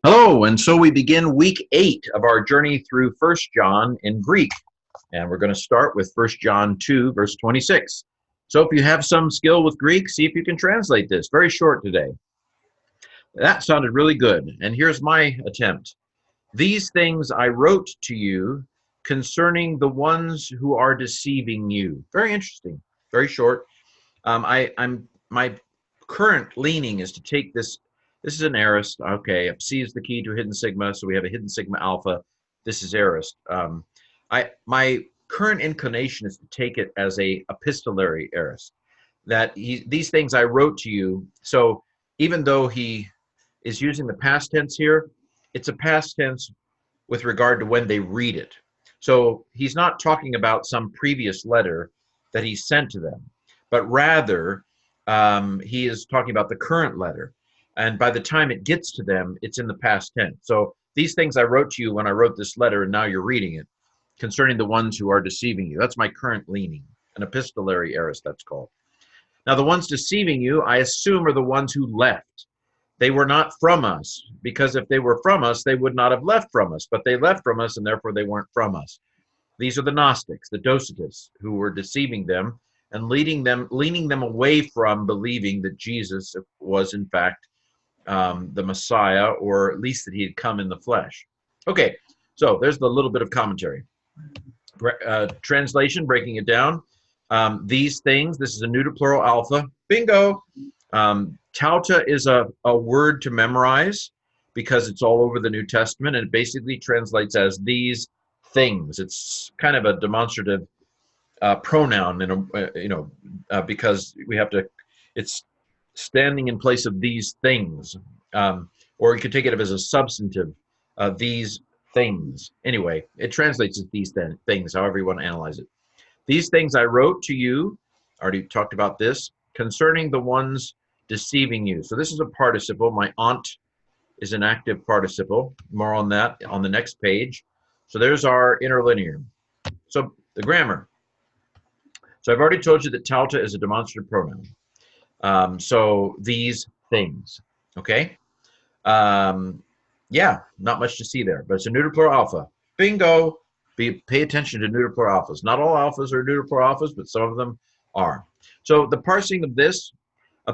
Hello, and so we begin week 8 of our journey through First John in Greek. And we're going to start with First John 2, verse 26. So if you have some skill with Greek, see if you can translate this. Very short today. That sounded really good. And here's my attempt. These things I wrote to you concerning the ones who are deceiving you. Very interesting. Very short. My current leaning is to take this. This is an aorist. Okay, C is the key to hidden sigma, so we have a hidden sigma alpha. This is aorist. My current inclination is to take it as a epistolary aorist. That these things I wrote to you. So even though he is using the past tense here, it's a past tense with regard to when they read it. So he's not talking about some previous letter that he sent to them, but rather he is talking about the current letter. And by the time it gets to them, it's in the past tense. So these things I wrote to you when I wrote this letter, and now you're reading it, concerning the ones who are deceiving you. That's my current leaning, an epistolary aorist, that's called. Now, the ones deceiving you, I assume, are the ones who left. They were not from us, because if they were from us, they would not have left from us. But they left from us, and therefore they weren't from us. These are the Gnostics, the Docetists, who were deceiving them and leading them, leaning them away from believing that Jesus was, in fact, the Messiah, or at least that he had come in the flesh. Okay, so there's the little bit of commentary. Translation, breaking it down. These things, this is a neuter plural alpha. Bingo! Tauta is a word to memorize because it's all over the New Testament, and it basically translates as these things. It's kind of a demonstrative pronoun, because we have to, it's standing in place of these things. Or you could take it as a substantive, these things. Anyway, it translates as these things, however you want to analyze it. These things I wrote to you, already talked about this, concerning the ones deceiving you. So this is a participle. My aunt is an active participle. More on that on the next page. So there's our interlinear. So the grammar. So I've already told you that tauta is a demonstrative pronoun. So these things, okay? Yeah, not much to see there, but it's a neuter plural alpha. Bingo! Pay attention to neuter plural alphas. Not all alphas are neuter plural alphas, but some of them are. So the parsing of this,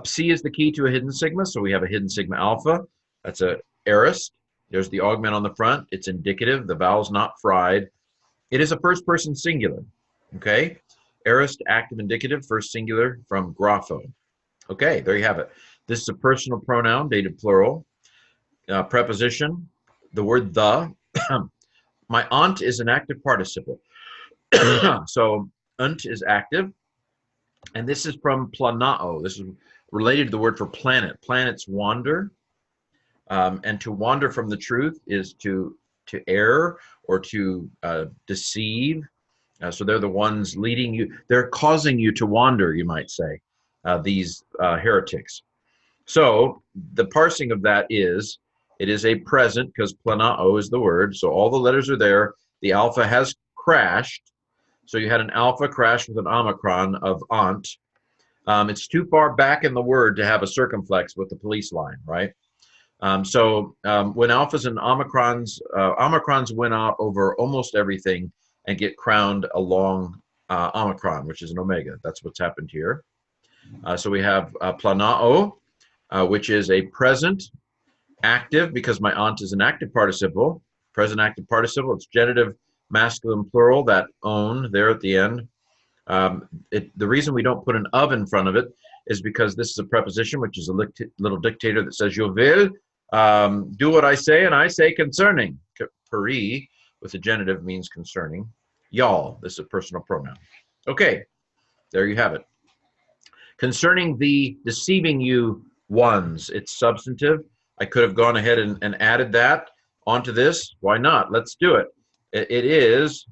C is the key to a hidden sigma, so we have a hidden sigma alpha. That's a aorist. There's the augment on the front. It's indicative. The vowel's not fried. It is a first person singular, okay? Aorist, active indicative, first singular from grapho. Okay, there you have it. This is a personal pronoun, dative plural. Preposition, the word the. My aunt is an active participle. So unt is active. And this is from planao. This is related to the word for planet. Planets wander. And to wander from the truth is to err or to deceive. So they're the ones leading you. They're causing you to wander, you might say, these heretics. So the parsing of that is, it is a present, because planao is the word. So all the letters are there. The alpha has crashed. So you had an alpha crash with an omicron of aunt. It's too far back in the word to have a circumflex with the police line, right? When alphas and omicrons win out over almost everything and get crowned along omicron, which is an omega. That's what's happened here. So we have planao, which is a present active, because my aunt is an active participle, present active participle. It's genitive masculine plural, that own there at the end. The reason we don't put an of in front of it is because this is a preposition, which is a little dictator that says, je will do what I say, and I say concerning. Peri, with the genitive, means concerning. Y'all, this is a personal pronoun. Okay, there you have it. Concerning the deceiving you ones, it's substantive. I could have gone ahead and added that onto this. Why not? Let's do it. It is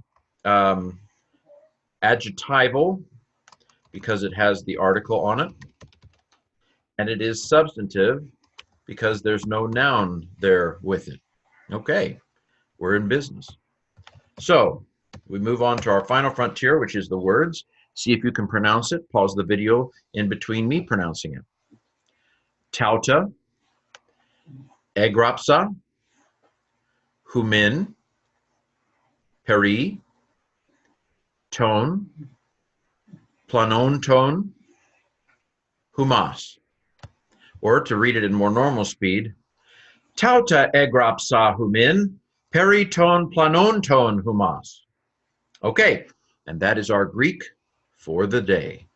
adjectival because it has the article on it. And it is substantive because there's no noun there with it. Okay, we're in business. So we move on to our final frontier, which is the words. See if you can pronounce it. Pause the video in between me pronouncing it. Tauta, egropsa, humin, peri, tone, planon tone, humas. Or to read it in more normal speed, tauta egrapsa humin, peri ton planon ton humas. Okay, and that is our Greek for the day.